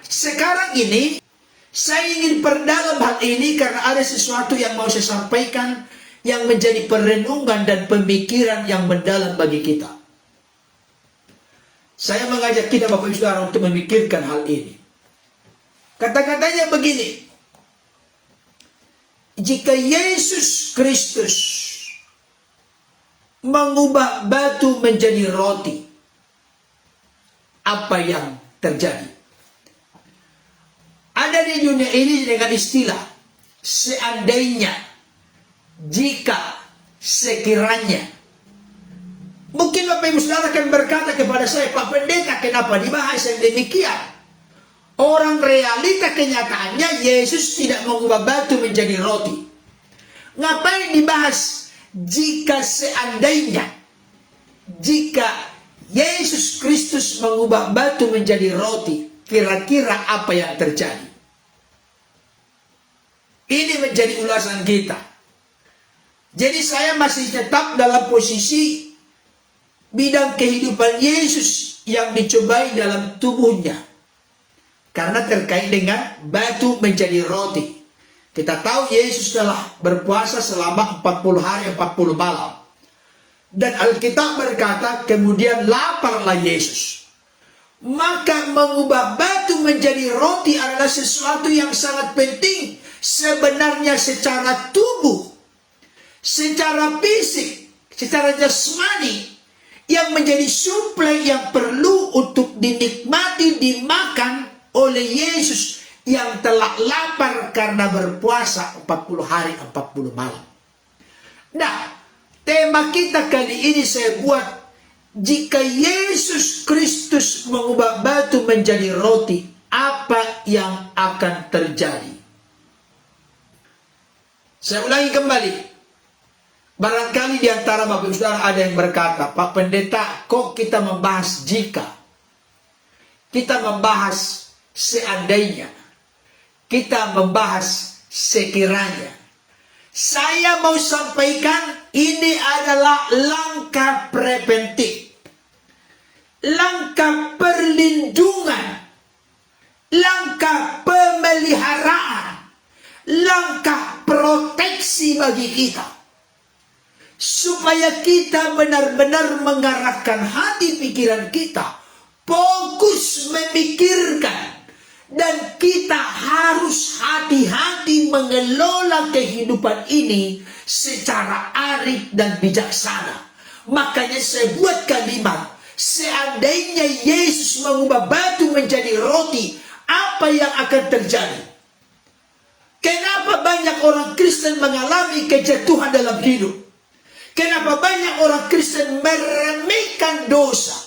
sekarang ini saya ingin perdalam hal ini karena ada sesuatu yang mau saya sampaikan yang menjadi perenungan dan pemikiran yang mendalam bagi kita. Saya mengajak kita Bapak Ibu Saudara untuk memikirkan hal ini. Kata-katanya begini. Jika Yesus Kristus mengubah batu menjadi roti, apa yang terjadi? Ada di dunia ini dengan istilah seandainya, jika, sekiranya. Mungkin Bapak Ibu Saudara akan berkata kepada saya, Pak Pendeta, kenapa dibahas yang demikian? Orang realita kenyataannya Yesus tidak mengubah batu menjadi roti. Ngapain dibahas jika seandainya? Jika Yesus Kristus mengubah batu menjadi roti, kira-kira apa yang terjadi? Ini menjadi ulasan kita. Jadi saya masih tetap dalam posisi bidang kehidupan Yesus yang dicobai dalam tubuhnya. Karena terkait dengan batu menjadi roti. Kita tahu Yesus telah berpuasa selama 40 hari 40 malam. Dan Alkitab berkata kemudian laparlah Yesus. Maka mengubah batu menjadi roti adalah sesuatu yang sangat penting. Sebenarnya secara tubuh, secara fisik, secara jasmani, yang menjadi suplai yang perlu untuk dinikmati, dimakan oleh Yesus yang telah lapar karena berpuasa 40 hari 40 malam. Nah, tema kita kali ini saya buat, jika Yesus Kristus mengubah batu menjadi roti, apa yang akan terjadi? Saya ulangi kembali. Barangkali di antara Bapak Ibu Saudara ada yang berkata, Pak Pendeta, kok kita membahas jika? Kita membahas seandainya. Kita membahas sekiranya. Saya mau sampaikan ini adalah langkah preventif. Langkah perlindungan. Langkah pemeliharaan. Langkah proteksi bagi kita. Supaya kita benar-benar mengarahkan hati pikiran kita. Fokus memikirkan. Dan kita harus hati-hati mengelola kehidupan ini secara arif dan bijaksana. Makanya saya buat kalimat, seandainya Yesus mengubah batu menjadi roti, apa yang akan terjadi? Kenapa banyak orang Kristen mengalami kejatuhan dalam hidup? Kenapa banyak orang Kristen meremehkan dosa?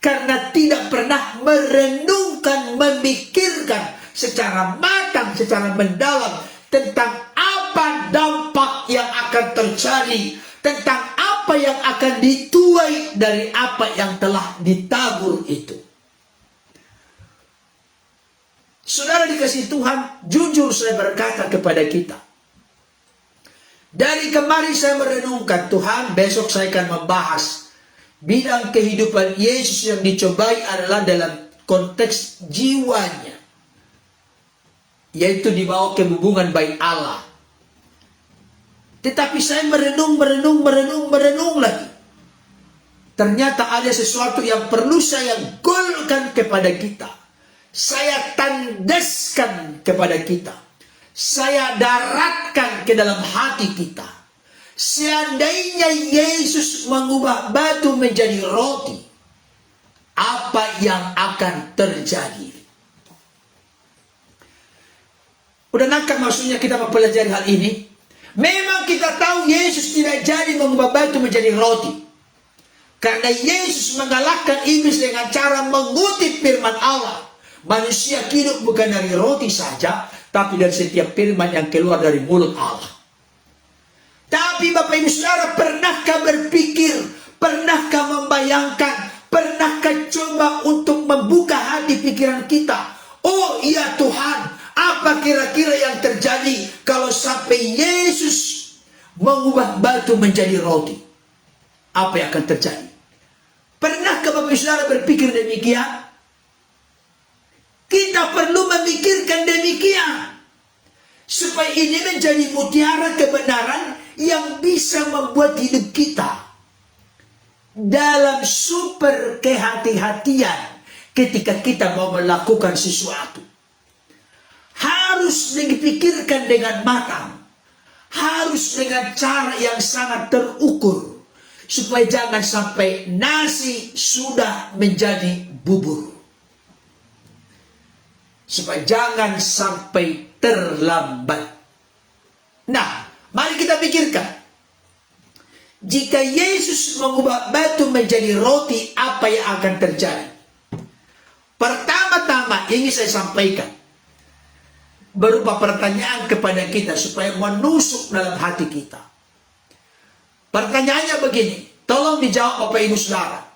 Karena tidak pernah merenungkan, memikirkan secara matang, secara mendalam tentang apa dampak yang akan terjadi, tentang apa yang akan dituai dari apa yang telah ditabur itu. Saudara dikasihi Tuhan, jujur saya berkata kepada kita. Dari kemarin saya merenungkan, Tuhan, besok saya akan membahas bidang kehidupan Yesus yang dicobai adalah dalam konteks jiwanya. Yaitu dibawa ke hubungan baik Allah. Tetapi saya merenung lagi. Ternyata ada sesuatu yang perlu saya golkan kepada kita. Saya tandaskan kepada kita. Saya daratkan ke dalam hati kita. Seandainya Yesus mengubah batu menjadi roti, apa yang akan terjadi? Udah nangkap maksudnya kita mempelajari hal ini? Memang kita tahu Yesus tidak jadi mengubah batu menjadi roti. Karena Yesus mengalahkan iblis dengan cara mengutip firman Allah. Manusia hidup bukan dari roti saja, tapi dari setiap firman yang keluar dari mulut Allah. Tapi Bapak Ibu Saudara, pernahkah berpikir, pernahkah membayangkan, pernahkah coba untuk membuka hati pikiran kita? Oh iya Tuhan, apa kira-kira yang terjadi kalau sampai Yesus mengubah batu menjadi roti? Apa yang akan terjadi? Pernahkah Bapak Ibu Saudara berpikir demikian? Kita perlu pikirkan demikian. Supaya ini menjadi mutiara kebenaran yang bisa membuat hidup kita dalam super kehati-hatian ketika kita mau melakukan sesuatu. Harus dipikirkan dengan matang. Harus dengan cara yang sangat terukur. Supaya jangan sampai nasi sudah menjadi bubur. Supaya jangan sampai terlambat. Nah, mari kita pikirkan. Jika Yesus mengubah batu menjadi roti, apa yang akan terjadi? Pertama-tama ingin saya sampaikan berupa pertanyaan kepada kita supaya menusuk dalam hati kita. Pertanyaannya begini, tolong dijawab Bapak Ibu Saudara.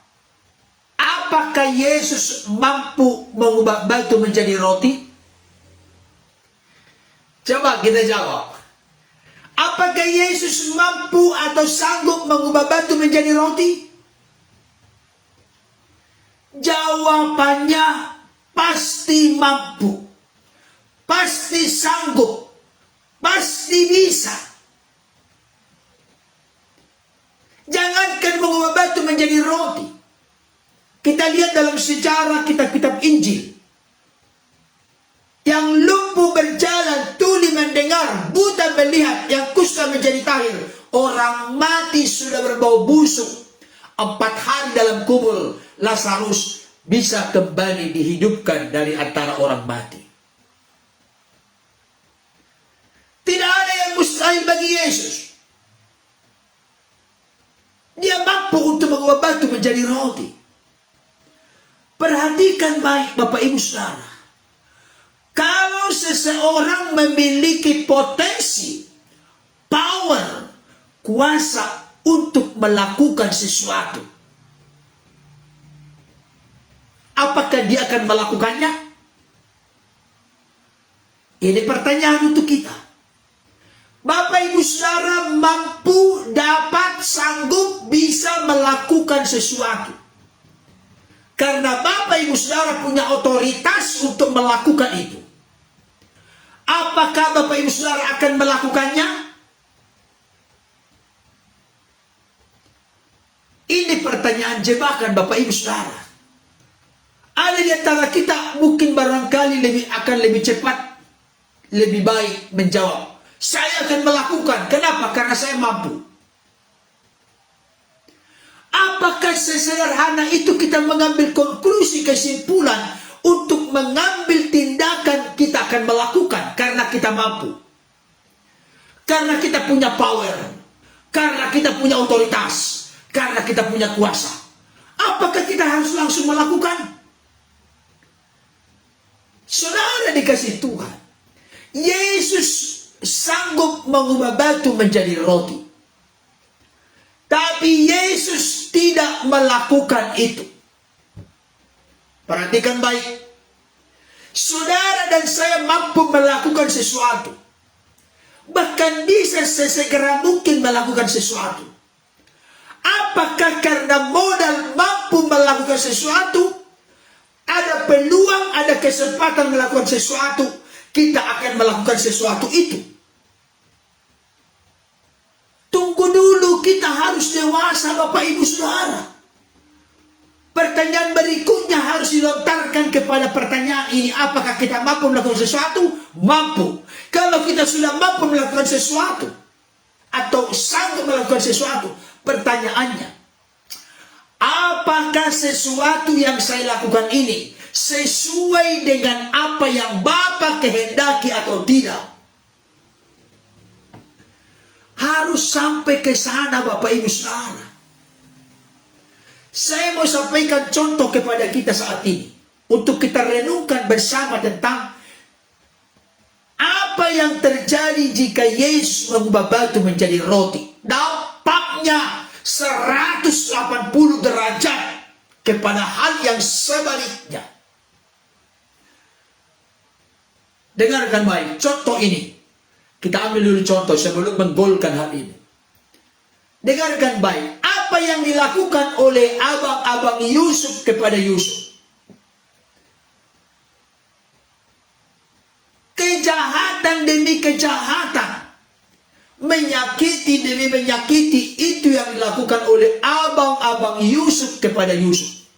Apakah Yesus mampu mengubah batu menjadi roti? Coba kita jawab. Apakah Yesus mampu atau sanggup mengubah batu menjadi roti? Jawabannya pasti mampu. Pasti sanggup. Pasti bisa. Jangankan mengubah batu menjadi roti. Kita lihat dalam sejarah kitab-kitab Injil. Yang lumpuh berjalan, tuli mendengar, buta melihat, yang kusta menjadi tahir. Orang mati sudah berbau busuk. 4 hari dalam kubur, Lazarus bisa kembali dihidupkan dari antara orang mati. Tidak ada yang mustahil bagi Yesus. Dia mampu untuk mengubah batu menjadi roti. Perhatikan baik Bapak Ibu Saudara. Kalau seseorang memiliki potensi, power, kuasa untuk melakukan sesuatu, apakah dia akan melakukannya? Ini pertanyaan untuk kita. Bapak Ibu Saudara mampu, dapat, sanggup, bisa melakukan sesuatu. Karena Bapak Ibu Saudara punya otoritas untuk melakukan itu. Apakah Bapak Ibu Saudara akan melakukannya? Ini pertanyaan jebakan Bapak Ibu Saudara. Ada di antara kita mungkin barangkali akan lebih cepat, lebih baik menjawab. Saya akan melakukan. Kenapa? Karena saya mampu. Apakah sesederhana itu kita mengambil konklusi, kesimpulan untuk mengambil tindakan kita akan melakukan karena kita mampu? Karena kita punya power, karena kita punya otoritas, karena kita punya kuasa. Apakah kita harus langsung melakukan? Saudara dikasih Tuhan, Yesus sanggup mengubah batu menjadi roti. Tapi Yesus tidak melakukan itu. Perhatikan baik. Saudara dan saya mampu melakukan sesuatu. Bahkan bisa sesegera mungkin melakukan sesuatu. Apakah karena modal mampu melakukan sesuatu, ada peluang, ada kesempatan melakukan sesuatu, kita akan melakukan sesuatu itu? Tunggu dulu, kita harus dewasa Bapak Ibu Saudara. Pertanyaan berikutnya harus dilontarkan kepada pertanyaan ini. Apakah kita mampu melakukan sesuatu? Mampu. Kalau kita sudah mampu melakukan sesuatu, atau sanggup melakukan sesuatu, pertanyaannya, apakah sesuatu yang saya lakukan ini sesuai dengan apa yang Bapa kehendaki atau tidak? Harus sampai ke sana Bapak Ibu Saudara. Saya mau sampaikan contoh kepada kita saat ini. Untuk kita renungkan bersama tentang apa yang terjadi jika Yesus mengubah batu menjadi roti. Dampaknya 180 derajat kepada hal yang sebaliknya. Dengarkan baik, contoh ini. Kita ambil dulu contoh sebelum menggolkan hal ini. Dengarkan baik. Apa yang dilakukan oleh abang-abang Yusuf kepada Yusuf? kejahatan demi kejahatan, menyakiti demi menyakiti, itu yang dilakukan oleh abang-abang Yusuf kepada Yusuf.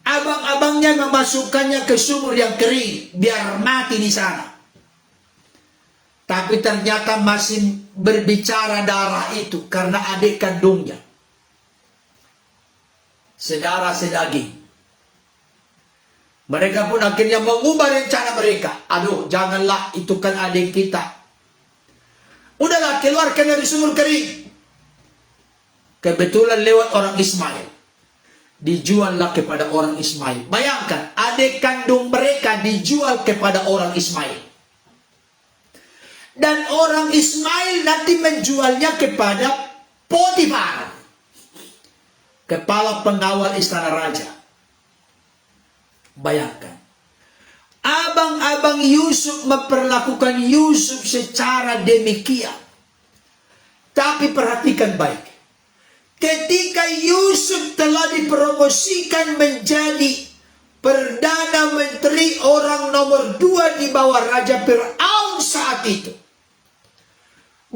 Abang-abangnya memasukkannya ke sumur yang kering biar mati di sana. Tapi ternyata masih berbicara darah itu karena adik kandungnya, saudara sedaging. Mereka pun akhirnya mengubah rencana mereka. Aduh, janganlah, itu kan adik kita. Udahlah, keluarkan dari sumur kering. Kebetulan lewat orang Ismail. Dijuallah kepada orang Ismail. Bayangkan, adik kandung mereka dijual kepada orang Ismail. Dan orang Ismail nanti menjualnya kepada Potifar, kepala pengawal istana raja. Bayangkan, abang-abang Yusuf memperlakukan Yusuf secara demikian. Tapi perhatikan baik. Ketika Yusuf telah dipromosikan menjadi Perdana Menteri, orang nomor 2 di bawah Raja Fir'aun saat itu,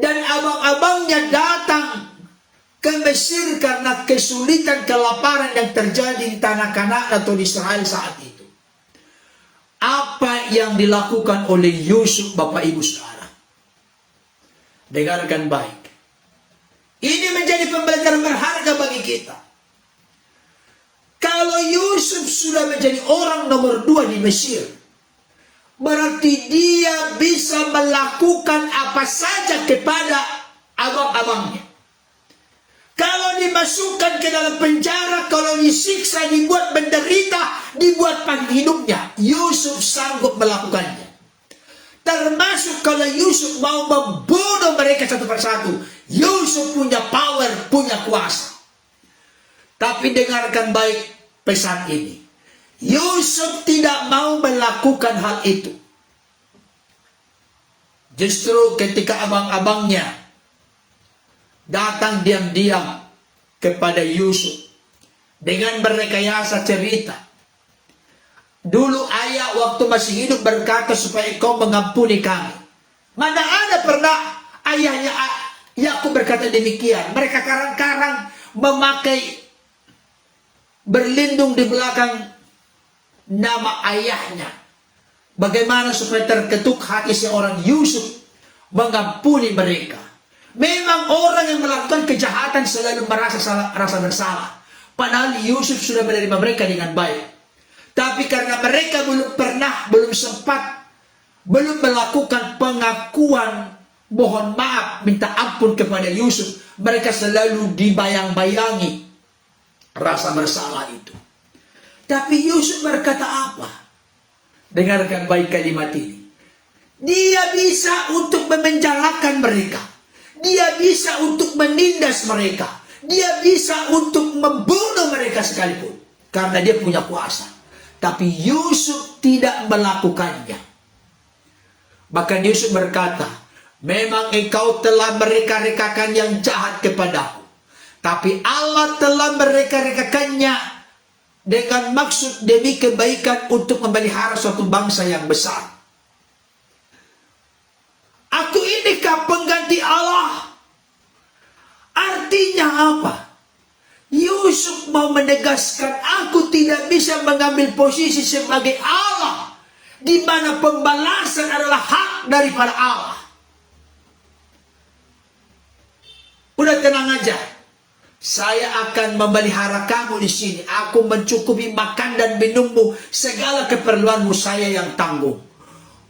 dan abang-abangnya datang ke Mesir karena kesulitan, kelaparan yang terjadi di tanah Kanaan atau di Israel saat itu, apa yang dilakukan oleh Yusuf, Bapak Ibu Saudara? Dengarkan baik. Ini menjadi pembelajaran berharga bagi kita. Kalau Yusuf sudah menjadi orang nomor 2 di Mesir, berarti dia bisa melakukan apa saja kepada abang-abangnya. Kalau dimasukkan ke dalam penjara, kalau disiksa, dibuat menderita, dibuat panjang hidupnya, Yusuf sanggup melakukannya. Termasuk kalau Yusuf mau membunuh mereka satu persatu, Yusuf punya power, punya kuasa. Tapi dengarkan baik pesan ini. Yusuf tidak mau melakukan hal itu. Justru ketika abang-abangnya datang diam-diam kepada Yusuf dengan berrekayasa cerita. Dulu ayah waktu masih hidup berkata supaya engkau mengampuni kami. Mana ada pernah ayahnya Yakub berkata demikian. Mereka karang-karang memakai, berlindung di belakang nama ayahnya. Bagaimana supaya terketuk hati seorang Yusuf mengampuni mereka. Memang orang yang melakukan kejahatan selalu merasa rasa bersalah. Padahal Yusuf sudah menerima mereka dengan baik. Tapi karena mereka belum sempat, belum melakukan pengakuan, mohon maaf, minta ampun kepada Yusuf, mereka selalu dibayang-bayangi rasa bersalah itu. Tapi Yusuf berkata apa? Dengarkan baik kalimat ini. Dia bisa untuk memenjarakan mereka. Dia bisa untuk menindas mereka. Dia bisa untuk membunuh mereka sekalipun. Karena dia punya kuasa. Tapi Yusuf tidak melakukannya. Bahkan Yusuf berkata, memang engkau telah mereka-rekakan yang jahat kepadaku. Tapi Allah telah mereka-rekakannya dengan maksud demi kebaikan untuk memelihara suatu bangsa yang besar. Aku inikah pengganti Allah? Artinya apa? Yusuf mau menegaskan, aku tidak bisa mengambil posisi sebagai Allah, di mana pembalasan adalah hak daripada Allah. Udah tenang aja. Saya akan memelihara kamu di sini. Aku mencukupi makan dan minummu, segala keperluanmu saya yang tanggung.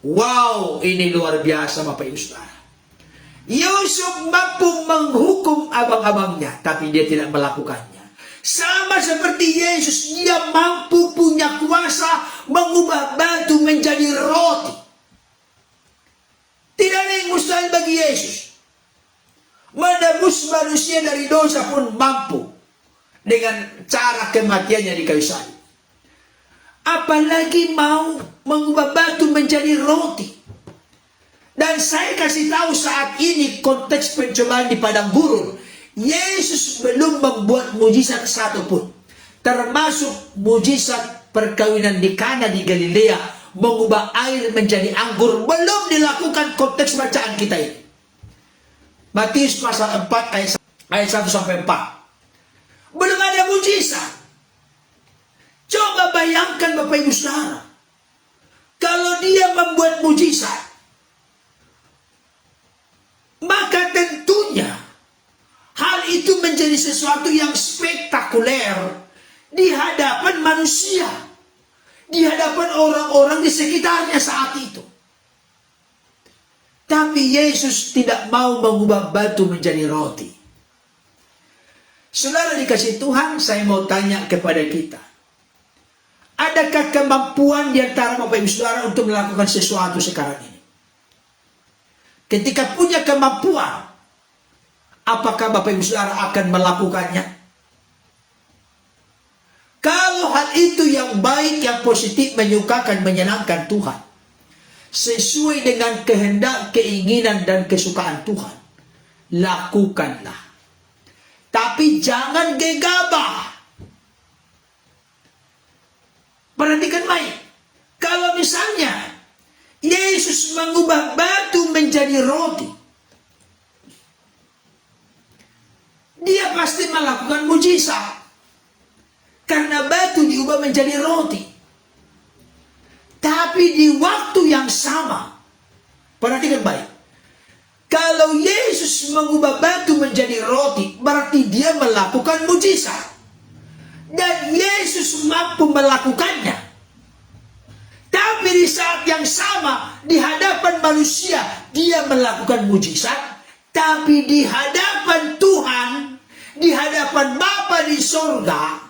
Wow, ini luar biasa Bapak Ibu Saudara. Yusuf mampu menghukum abang-abangnya, tapi dia tidak melakukannya. Sama seperti Yesus, dia mampu, punya kuasa mengubah batu menjadi roti. Tidak ada yang mustahil bagi Yesus. Menebus manusia dari dosa pun mampu dengan cara kematiannya di kayu salib. Apalagi mau mengubah batu menjadi roti. Dan saya kasih tahu saat ini konteks pencobaan di padang gurun, Yesus belum membuat mujizat satu pun, termasuk mujizat perkawinan di Kana di Galilea, mengubah air menjadi anggur, belum dilakukan konteks bacaan kita ini. Matius pasal 4 ayat 1 sampai 4. Belum ada mujizat. Coba bayangkan Bapak Ibu Saudara, kalau dia membuat mujizat, maka tentunya hal itu menjadi sesuatu yang spektakuler di hadapan manusia, di hadapan orang-orang di sekitarnya saat itu. Tapi Yesus tidak mau mengubah batu menjadi roti. Saudara dikasih Tuhan, saya mau tanya kepada kita. Adakah kemampuan di antara Bapak Ibu Saudara untuk melakukan sesuatu sekarang ini? Ketika punya kemampuan, apakah Bapak Ibu Saudara akan melakukannya? Kalau hal itu yang baik, yang positif, menyukakan, menyenangkan Tuhan, sesuai dengan kehendak, keinginan, dan kesukaan Tuhan, lakukanlah. Tapi jangan gegabah. Perhatikan baik. Kalau misalnya Yesus mengubah batu menjadi roti, dia pasti melakukan mujizat. Karena batu diubah menjadi roti. Tapi di waktu yang sama, perhatikan baik. Kalau Yesus mengubah batu menjadi roti, berarti dia melakukan mujizat. Dan Yesus mampu melakukannya. Tapi di saat yang sama, di hadapan manusia, dia melakukan mujizat. Tapi di hadapan Tuhan, di hadapan Bapa di sorga,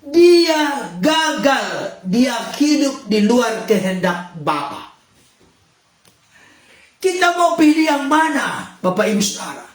dia gagal. Dia hidup di luar kehendak Bapa. Kita mau pilih yang mana, Bapak Ibu Saudara?